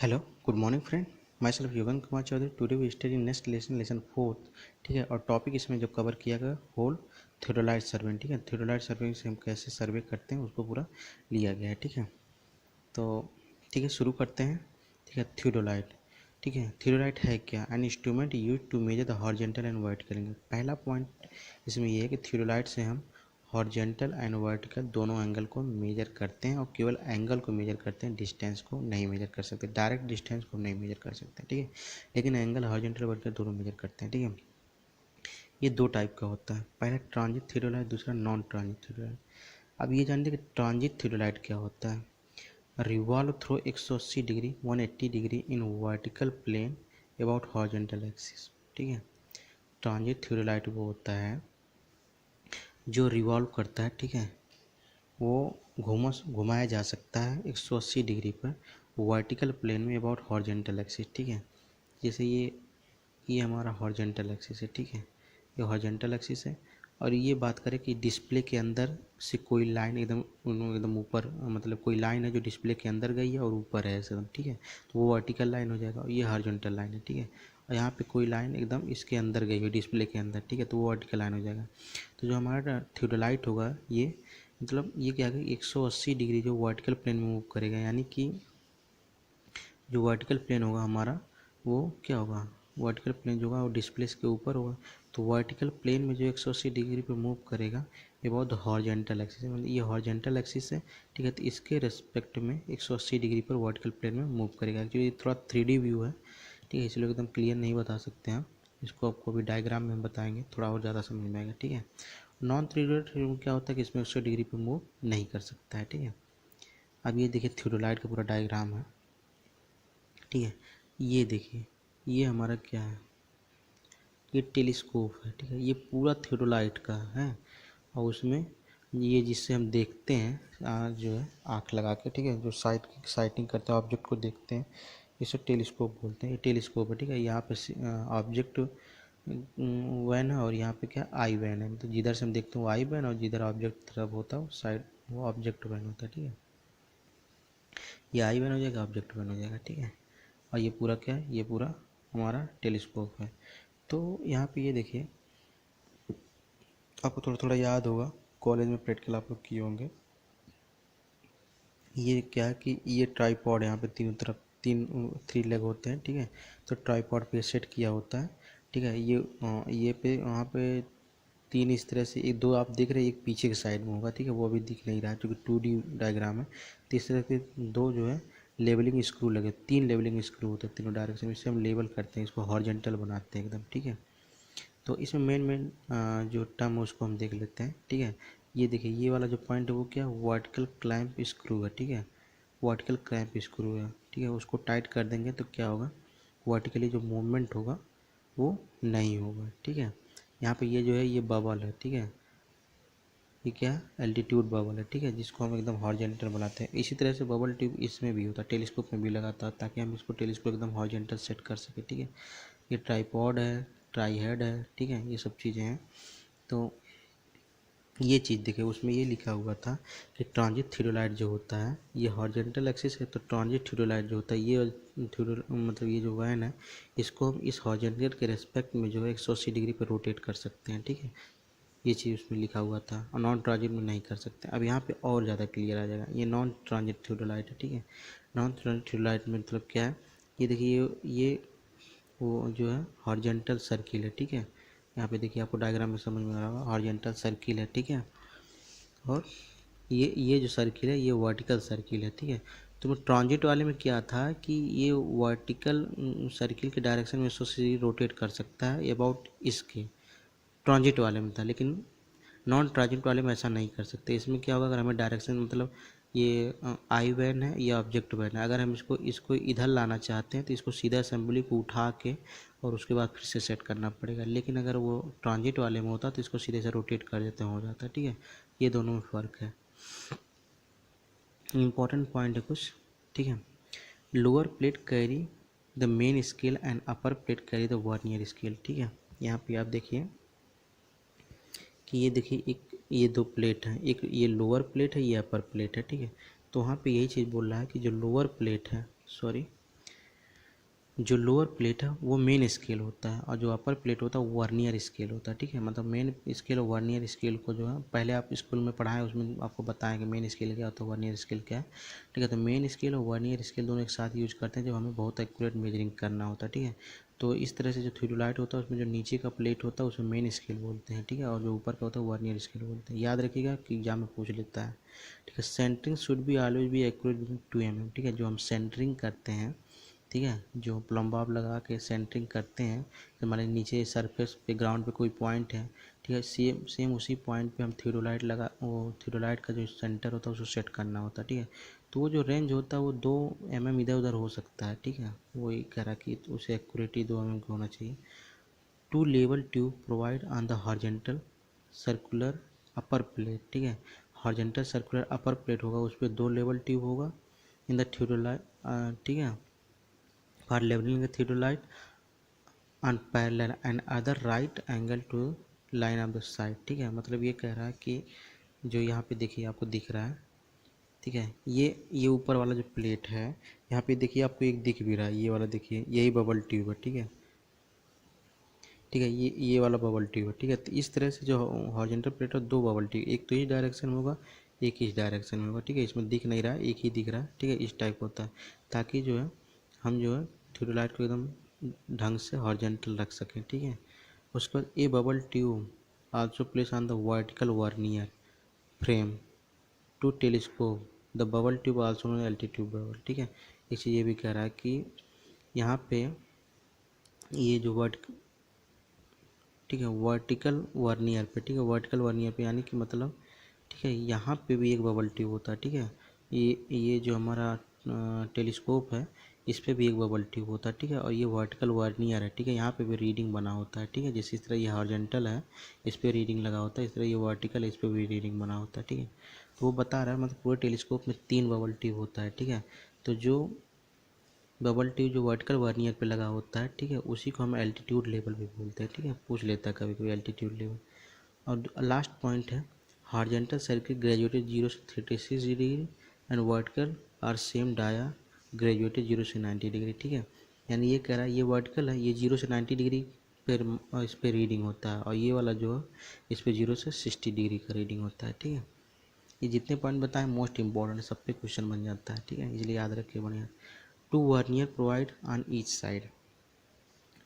Hello good morning friend. Myself Yugan Kumar Chaudhary. Today we study next lesson fourth. ठीक है, और topic इसमें जो कवर किया गया होल थियोडोलाइट सर्वे। ठीक है, थियोडोलाइट सर्वे से हम कैसे सर्वे करते हैं उसको पूरा लिया गया है। ठीक है, तो ठीक है शुरू करते हैं। ठीक है, थियोडोलाइट। ठीक है, थियोडोलाइट है क्या? An instrument use to measure the horizontal and vertical angle. पहला पॉइंट इसमें यह है कि थियोडोलाइट से हम हॉरिजॉन्टल एंड वर्टिकल दोनों एंगल को मेजर करते हैं, और केवल एंगल को मेजर करते हैं, डिस्टेंस को नहीं मेजर कर सकते। डायरेक्ट डिस्टेंस को नहीं मेजर कर सकते। ठीक है, लेकिन एंगल हॉरिजॉन्टल वर्टिकल दोनों मेजर करते हैं। ठीक है, ये दो टाइप का होता है, पहला ट्रांजिट थियोडोलाइट, दूसरा नॉन ट्रांजिट थियोडोलाइट। अब ये जानते हैं कि ट्रांजिट थियोडोलाइट क्या होता है। Revolve through 180 degree 180 degree in vertical plane about horizontal axis. ठीक है, ट्रांजिट थियोडोलाइट वो होता है जो रिवॉल्व करता है। ठीक है, वो घुमाया जा सकता है 180 डिग्री पर वर्टिकल प्लेन में अबाउट हॉरिजॉन्टल एक्सिस। ठीक है, जैसे ये हमारा हॉरिजॉन्टल एक्सिस है। ठीक है, ये हॉरिजॉन्टल एक्सिस है, और ये बात करें कि डिस्प्ले के अंदर से कोई लाइन एकदम ऊपर, मतलब कोई लाइन है जो डिस्प्ले के अंदर गई है और ऊपर है एकदम। ठीक है, तो वो वर्टिकल लाइन हो जाएगा, और ये हॉरिजॉन्टल लाइन है। ठीक है, और यहाँ पे कोई लाइन एकदम इसके अंदर गई है डिस्प्ले के अंदर। ठीक है, तो वो वर्टिकल लाइन हो जाएगा। तो जो हमारा थियोडोलाइट होगा, ये मतलब ये क्या है, 180 डिग्री जो वर्टिकल प्लेन में मूव करेगा, यानी कि जो वर्टिकल प्लेन होगा हमारा वो क्या होगा, वर्टिकल प्लेन जो होगा वो डिस्प्ले के ऊपर होगा। तो वर्टिकल प्लेन में जो 180 डिग्री पे मूव करेगा ये बहुत हॉरिजॉन्टल एक्सिस है, मतलब ये हॉरिजॉन्टल एक्सिस है। ठीक है, तो इसके रेस्पेक्ट में 180 डिग्री पर वर्टिकल प्लेन में मूव करेगा। एक्चुअली थोड़ा 3D व्यू है। ठीक है, इसलिए एकदम क्लियर नहीं बता सकते हैं, इसको आपको अभी डायग्राम में हम बताएंगे, थोड़ा और ज़्यादा समझ में आएगा। ठीक है, नॉन 3D क्या होता है कि इसमें 180 डिग्री पे मूव नहीं कर सकता है। ठीक है, अब ये देखिए थियोडोलाइट का पूरा डायग्राम है। ठीक है, ये देखिए ये हमारा क्या है, ये टेलीस्कोप है। ठीक है, ये पूरा थियोडोलाइट का है, और उसमें ये जिससे हम देखते हैं जो है आँख लगा के। ठीक है, जो साइटिंग करते हैं ऑब्जेक्ट को देखते हैं, इसे टेलीस्कोप बोलते हैं। ये टेलीस्कोप है। ठीक है, यहाँ पे ऑब्जेक्ट वैन है, और यहाँ पे क्या आई वैन है। तो जिधर से हम देखते हैं वो आई वैन, और जिधर ऑब्जेक्ट तरफ होता है वो साइड वो ऑब्जेक्ट वैन होता है। ठीक है, ये आई वैन हो जाएगा, ऑब्जेक्ट वैन हो जाएगा। ठीक है, और ये पूरा क्या है, ये पूरा हमारा टेलीस्कोप है। तो यहाँ पे ये देखिए, आपको थोड़ा थोड़ा याद होगा, कॉलेज में प्रैक्टिकल आप लोग किए होंगे। ये क्या है कि ये ट्राइपॉड, यहाँ पे तीनों तरफ थ्री लेग होते हैं। ठीक है, तो ट्राइपॉड पे सेट किया होता है। ठीक है, ये पे वहाँ पे तीन इस तरह से, एक दो आप देख रहे हैं, एक पीछे के साइड में होगा। ठीक है, वो अभी दिख नहीं रहा है क्योंकि 2D डायग्राम है। तो इस तरह के दो जो है लेवलिंग स्क्रू लगे, तीन लेवलिंग स्क्रू होते हैं तीनों डायरेक्शन में, इससे हम लेवल करते हैं, इसको हॉरिजॉन्टल बनाते हैं एकदम। ठीक है, तो इसमें मेन जो टर्म है उसको हम देख लेते हैं। ठीक है, ये देखिए ये वाला जो पॉइंट है वो क्या, वर्टिकल क्लैंप स्क्रू है। ठीक है, वर्टिकल क्लैंप स्क्रू है। ठीक है, उसको टाइट कर देंगे तो क्या होगा, वर्टिकली जो मूवमेंट होगा वो नहीं होगा। ठीक है, यहाँ पे ये जो है ये बबल है। ठीक है, ये क्या है, एल्टीट्यूड बबल है। ठीक है, जिसको हम एकदम हॉरिजॉन्टल बनाते हैं। इसी तरह से बबल ट्यूब इसमें भी होता है, टेलीस्कोप में भी लगाता है, ताकि हम इसको टेलीस्कोप एकदम हॉरिजॉन्टल सेट कर सके। ठीक है, ये ट्राइपॉड है, ट्राई हेड है। ठीक है, ये सब चीज़ें हैं। तो ये चीज़ देखिए, उसमें ये लिखा हुआ था कि ट्रांजिट थियोडोलाइट जो होता है ये हॉरिजॉन्टल एक्सिस है, तो ट्रांजिट थियोडोलाइट जो होता है ये मतलब ये जो वैन है, इसको हम इस हॉरिजॉन्टल के रेस्पेक्ट में जो है 180 डिग्री पर रोटेट कर सकते हैं। ठीक है, ये चीज़ उसमें लिखा हुआ था, और नॉन ट्रांजिट में नहीं कर सकते। अब यहाँ पे और ज़्यादा क्लियर आ जाएगा, ये नॉन ट्रांजिट थियोडोलाइट है। ठीक है, नॉन ट्रांजिट थियोडोलाइट में मतलब क्या है, ये देखिए ये वो जो है हॉरिजॉन्टल सर्किल है। ठीक है, यहाँ पे देखिए आपको डायग्राम में समझ में आ रहा होगा, हॉरिजॉन्टल सर्किल है। ठीक है, और ये जो सर्किल है ये वर्टिकल सर्किल है। ठीक है, तो ट्रांजिट वाले में क्या था कि ये वर्टिकल सर्किल के डायरेक्शन में 180 रोटेट कर सकता है अबाउट इसके, ट्रांजिट वाले में था। लेकिन नॉन ट्रांजिट वाले में ऐसा नहीं कर सकते। इसमें क्या होगा, अगर हमें डायरेक्शन मतलब ये आई वैन है, ये ऑब्जेक्ट वैन है, अगर हम इसको इसको इधर लाना चाहते हैं तो इसको सीधा असेंबली को उठा के और उसके बाद फिर से सेट करना पड़ेगा। लेकिन अगर वो ट्रांजिट वाले में होता तो इसको सीधे से रोटेट कर देते हो जाता। ठीक है, ये दोनों में फ़र्क है, इम्पॉर्टेंट पॉइंट है कुछ। ठीक है, lower plate carry the main scale and upper plate carry the vernier scale. ठीक है, यहाँ पे आप देखिए कि ये देखिए एक ये दो प्लेट हैं, एक ये लोअर प्लेट है, ये अपर प्लेट है। ठीक है, तो वहाँ पे यही चीज़ बोल रहा है कि जो लोअर प्लेट है, सॉरी जो लोअर प्लेट है वो मेन स्केल होता है और जो अपर प्लेट होता है वो वर्नियर स्केल होता है, ठीक है। मतलब मेन स्केल और वर्नियर स्केल को जो है पहले आप स्कूल में पढ़ाएं, उसमें आपको बताएं कि मेन स्केल क्या होता है, वर्नियर स्केल क्या है, ठीक है। तो मेन स्केल और वर्नियर स्केल दोनों एक साथ यूज करते हैं जब हमें बहुत एक्यूरेट मेजरिंग करना होता है, ठीक है। तो इस तरह से जो थियोडोलाइट होता है उसमें जो नीचे का प्लेट होता है उसमें मेन स्केल बोलते हैं, ठीक है, और जो ऊपर का होता है वर्नियर स्केल बोलते हैं। याद रखिएगा कि एग्जाम में पूछ लेता है, ठीक है। Centering should be always be accurate with 2 mm, ठीक है। जो हम सेंटरिंग करते हैं, ठीक है, जो प्लम बॉब लगा के सेंटरिंग करते हैं, तो मान लीजिए नीचे सरफेस पे ग्राउंड पे कोई पॉइंट है, ठीक है, सेम सेम उसी पॉइंट पे हम थियोडोलाइट लगा, वो थियोडोलाइट का जो सेंटर होता है उसको सेट करना होता है, ठीक है। तो वो जो रेंज होता है वो 2 mm इधर उधर हो सकता है, ठीक है। वही कह रहा कि उसे एक्यूरेटी 2 mm की होना चाहिए। Two level tube provide on the horizontal circular upper plate, ठीक है। हॉरिजॉन्टल सर्कुलर अपर प्लेट होगा, उस पर 2 लेवल ट्यूब होगा इन द थियोडोलाइट, ठीक है, for leveling the theodolite on parallel and other right angle to line of the side, ठीक है। मतलब ये कह रहा है कि जो यहाँ पे देखिए आपको दिख रहा है, ठीक है, ये ऊपर वाला जो प्लेट है यहाँ पे देखिए आपको एक दिख भी रहा है, ये वाला देखिए यही बबल ट्यूब है, ठीक है, ठीक है, ये वाला बबल ट्यूब है, ठीक है। तो इस तरह से जो हॉरिजॉन्टल प्लेट है 2 बबल ट्यूब, एक तो इस डायरेक्शन में होगा, एक इस डायरेक्शन में होगा, ठीक है। इसमें दिख नहीं रहा है, एक ही दिख रहा है, ठीक है, इस टाइप होता है, ताकि जो है हम जो है थियोडोलाइट को एकदम ढंग से हॉरिजॉन्टल रख सकें, ठीक है। उसके बाद a bubble tube also place on the vertical vernier frame to telescope the bubble tube also known altitude bubble, ठीक है। एक चीज़ ये भी कह रहा है कि यहाँ पे ये जो ठीक है, वर्टिकल वर्नियर पे, ठीक है, वर्टिकल वर्नियर पे यानी कि मतलब, ठीक है, यहाँ पे भी एक बबल ट्यूब होता है, ठीक है। ये जो हमारा टेलीस्कोप है इस पे भी एक बबल ट्यूब होता है, ठीक है, और ये वर्टिकल वर्नियर है, ठीक है। यहाँ पे भी रीडिंग बना होता है, ठीक है। जैसे इस तरह ये हॉरिजॉन्टल है, इस पे रीडिंग लगा होता है, इस तरह ये वर्टिकल है, इस पे भी रीडिंग बना होता है, ठीक है। तो वो बता रहा है मतलब पूरे टेलीस्कोप में 3 बबल ट्यूब होता है, ठीक है। तो जो बबल ट्यूब जो वर्टिकल वर्नियर पे लगा होता है, ठीक है, उसी को हम एल्टीट्यूड लेवल भी बोलते हैं, ठीक है। पूछ लेता है कभी कभी एल्टीट्यूड लेवल। और लास्ट पॉइंट है हॉरिजॉन्टल सर्किल ग्रेजुएटेड 0 से 36 degree and vertical are same dia graduated 0 से 90 डिग्री, ठीक है। यानी ये कह रहा है ये वर्टिकल है, ये 0 से 90 डिग्री पर इस पर रीडिंग होता है, और ये वाला जो है इस पर 0 से 60 डिग्री का रीडिंग होता है, ठीक है। ये जितने पॉइंट बताए मोस्ट इंपॉर्टेंट है, सब पे क्वेश्चन बन जाता है, ठीक है, इसलिए याद रखिए बढ़िया। 2 vernier provide on each side,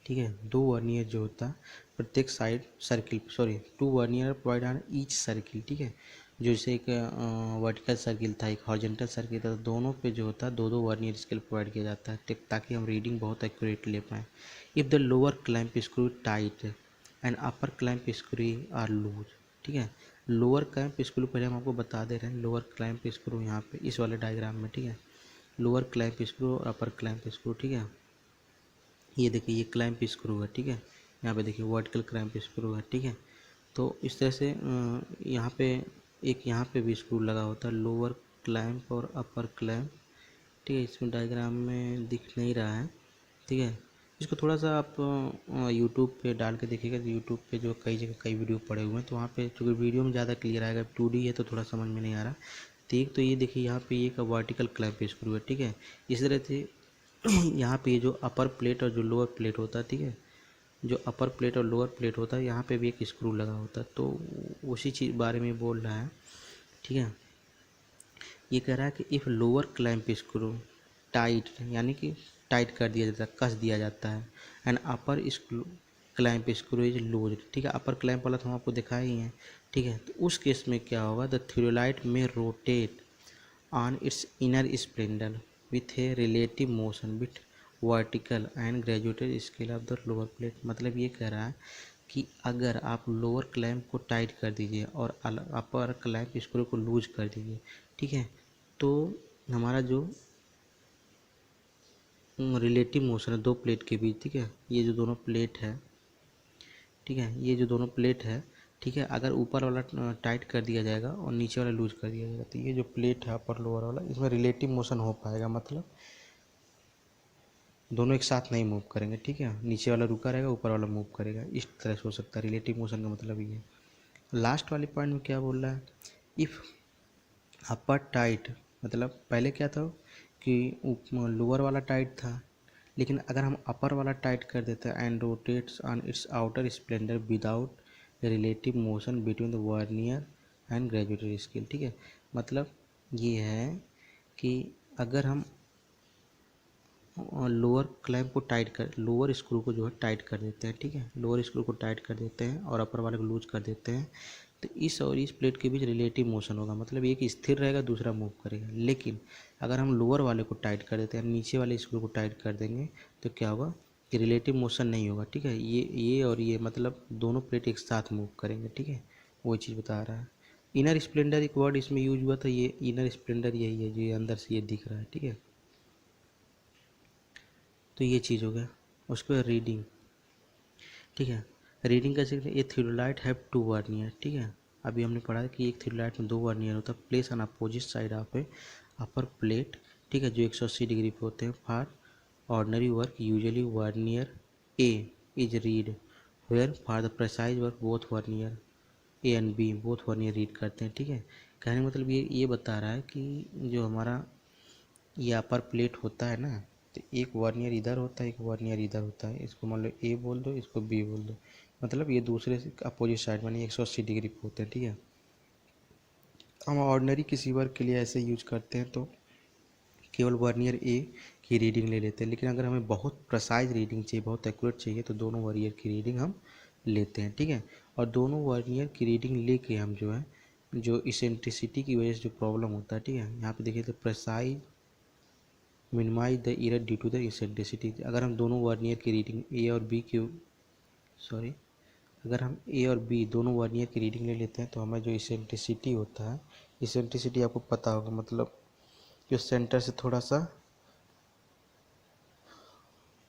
ठीक है, 2 वर्नियर जो होता है प्रत्येक side circle, sorry 2 vernier provide on each circle, ठीक है। जो जैसे एक वर्टिकल सर्किल था, एक हॉरिजॉन्टल सर्किल था, तो दोनों पे जो होता है 2 वर्नियर स्केल प्रोवाइड किया जाता है, ठीक, ताकि हम रीडिंग बहुत एक्यूरेट ले पाएँ। If the lower clamp screw tight and upper clamp screw are loose, ठीक है। लोअर क्लैंप स्क्रू पहले हम आपको बता दे रहे हैं, लोअर क्लैंप स्क्रू यहाँ पे इस वाले डायग्राम में, ठीक है, लोअर क्लैंप स्क्रू और अपर क्लैंप स्क्रू, ठीक है। ये देखिए ये क्लैंप स्क्रू है, ठीक है, यहाँ पे देखिए वर्टिकल क्लैंप स्क्रू है, ठीक है। तो इस तरह से यहाँ पे एक यहाँ पे भी स्क्रू लगा होता है, लोअर क्लैंप और अपर क्लैंप, ठीक है। इसमें डायग्राम में दिख नहीं रहा है, ठीक है। इसको थोड़ा सा आप यूट्यूब पे डाल के देखिएगा, यूट्यूब पे जो कई जगह कई वीडियो पड़े हुए हैं, तो वहाँ पे चूँकि वीडियो में ज़्यादा क्लियर आएगा, 2D है तो थोड़ा समझ में नहीं आ रहा। तो एक तो ये देखिए यहाँ पे ये का वर्टिकल क्लैंप स्क्रू है, ठीक है। इस तरह से यहाँ पे ये जो अपर प्लेट और जो लोअर प्लेट होता है, ठीक है, जो अपर प्लेट और लोअर प्लेट होता है यहाँ पे भी एक स्क्रू लगा होता है, तो उसी चीज़ बारे में बोल रहा है, ठीक है। ये कह रहा है कि if lower clamp screw tight, यानी कि टाइट कर दिया जाता है, कस दिया जाता है, and upper clamp screw is loose, ठीक है। अपर क्लैंप वाला तो हम आपको दिखाए ही हैं, ठीक है। तो उस केस में क्या होगा, द थियोडोलाइट में rotate on its inner spindle with a relative motion with vertical and graduated scale of the lower plate। मतलब ये कह रहा है कि अगर आप लोअर क्लैंप को टाइट कर दीजिए और अपर क्लैंप स्क्रू को लूज कर दीजिए, ठीक है, तो हमारा जो रिलेटिव मोशन है 2 प्लेट के बीच, ठीक है, ये जो दोनों प्लेट है, ठीक है, ये जो दोनों प्लेट है, ठीक है, अगर ऊपर वाला टाइट कर दिया जाएगा और नीचे वाला लूज कर दिया जाएगा, तो ये जो प्लेट है अपर लोअर वाला, इसमें रिलेटिव मोशन हो पाएगा, मतलब दोनों एक साथ नहीं मूव करेंगे, ठीक है। नीचे वाला रुका रहेगा, ऊपर वाला मूव करेगा, इस तरह से हो सकता है। रिलेटिव मोशन का मतलब ये है। लास्ट वाले पॉइंट में क्या बोल रहा है, इफ़ अपर टाइट, मतलब पहले क्या था कि लोअर वाला टाइट था, लेकिन अगर हम अपर वाला टाइट कर देते हैं and rotates on it's outer Splendor without relative motion between the vernier and graduated scale, ठीक है। मतलब ये है कि अगर हम लोअर क्लैंप को टाइट कर, लोअर स्क्रू को जो है टाइट कर देते हैं, ठीक है, लोअर स्क्रू को टाइट कर देते हैं और अपर वाले को लूज कर देते हैं, तो इस और इस प्लेट के बीच रिलेटिव मोशन होगा, मतलब एक स्थिर रहेगा दूसरा मूव करेगा। लेकिन अगर हम लोअर वाले को टाइट कर देते हैं, नीचे वाले स्क्रू को टाइट कर देंगे, तो क्या होगा कि रिलेटिव मोशन नहीं होगा, ठीक है। ये और ये मतलब दोनों प्लेट एक साथ मूव करेंगे, ठीक है, वो चीज़ बता रहा है। इनर स्प्लेंडर एक वर्ड इसमें यूज हुआ था, ये इनर स्प्लेंडर यही है जो ये अंदर से ये दिख रहा है, ठीक है। तो ये चीज़ हो गया। उसके बाद रीडिंग, ठीक है। रीडिंग कैसे करें, ये थियोडोलाइट हैव टू वर्नियर, ठीक है। अभी हमने पढ़ा है कि एक थियोडोलाइट में 2 वर्नियर होता है। Place on opposite side of a upper plate, ठीक है, जो 180 डिग्री पे होते हैं। For ordinary work usually vernier A is read, where for the precise work both vernier A and B both vernier read करते हैं, ठीक है। कहने का मतलब ये बता रहा है कि जो हमारा ये अपर प्लेट होता है ना, तो एक वर्नियर इधर होता है, एक वर्नियर इधर होता है। इसको मान लो ए बोल दो, इसको बी बोल दो, मतलब ये दूसरे से अपोजिट साइड में 180 डिग्री पे होते हैं, ठीक है। हम ऑर्डिनरी किसी वर्क के लिए ऐसे यूज करते हैं तो केवल वर्नियर ए की रीडिंग ले लेते हैं। लेकिन अगर हमें बहुत प्रेसाइज रीडिंग चाहिए, बहुत एक्यूरेट चाहिए, तो दोनों वर्नियर की रीडिंग हम लेते हैं, ठीक है। और दोनों वर्नियर की रीडिंग लेके हम जो है, जो इसेंट्रिसिटी की वजह से जो प्रॉब्लम होता है, ठीक है, यहाँ पे देखिए तो precise minimize the error due to the eccentricity. अगर हम दोनों वर्नियर की रीडिंग ए और बी की, सॉरी, अगर हम ए और बी दोनों वर्नियर की रीडिंग ले लेते हैं तो हमें जो इसेंट्रिसिटी होता है, इसेंट्रिसिटी आपको पता होगा, मतलब जो सेंटर से थोड़ा सा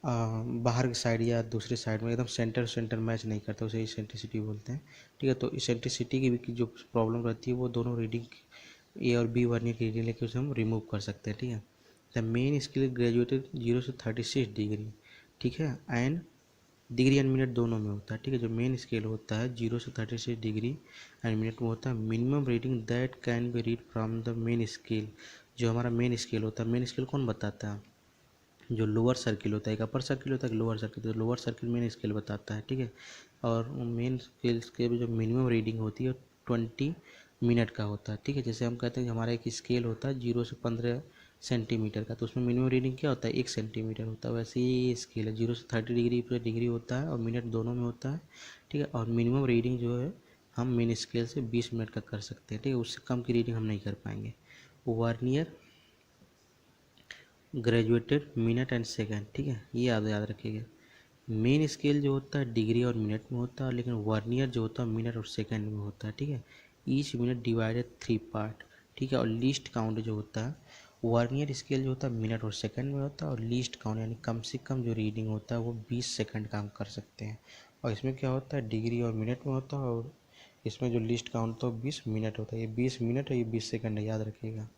बाहर की साइड या दूसरे साइड में एकदम सेंटर सेंटर मैच नहीं करता, उसे इसेंट्रिसिटी बोलते हैं, ठीक है। तो इसेंट्रिसिटी की जो प्रॉब्लम रहती है वो दोनों रीडिंग ए और बी वर्नियर की रीडिंग लेके उसे हम रिमूव कर सकते हैं, ठीक है। द मेन स्केल ग्रेजुएटेड 0 से 36 डिग्री, ठीक है, एंड डिग्री एंड मिनट दोनों में होता है, ठीक है। जो मेन स्केल होता है 0 से 36 डिग्री एंड मिनट में होता है। Minimum reading that can be read from the main scale, जो हमारा मेन स्केल होता है, मेन स्केल कौन बताता है, जो लोअर सर्किल होता है, एक अपर सर्किल होता है, एक लोअर सर्किल, तो लोअर सर्किल मेन स्केल बताता है, ठीक है। और मेन स्केल के जो मिनिमम रीडिंग होती है 20 मिनट का होता है, ठीक है। जैसे हम कहते हैं कि हमारा एक स्केल होता है 0 से 15 सेंटीमीटर का, तो उसमें मिनिमम रीडिंग क्या होता है, 1 सेंटीमीटर होता है। वैसे ये स्केल है 0 से 30 डिग्री पर डिग्री होता है और मिनट दोनों में होता है, ठीक है। और मिनिमम रीडिंग जो है हम मेन स्केल से 20 मिनट का कर सकते हैं, ठीक है, उससे कम की रीडिंग हम नहीं कर पाएंगे। Vernier graduated minute and second, ठीक है, ये आप याद रखिएगा। मेन स्केल जो होता है डिग्री और मिनट में होता है, लेकिन वर्नियर जो होता है मिनट और सेकेंड में होता है, ठीक है। ईच मिनट डिवाइडेड 3 पार्ट, ठीक है। और लीस्ट काउंट जो होता है, वर्नियर स्केल जो होता है मिनट और सेकंड में होता है, और लीस्ट काउंट यानी कम से कम जो रीडिंग होता है वो 20 सेकंड का हम कर सकते हैं। और इसमें क्या होता है, डिग्री और मिनट में होता है, और इसमें जो लीस्ट काउंट होता है 20 मिनट होता है। ये 20 मिनट और ये 20 सेकंड है, याद रखिएगा।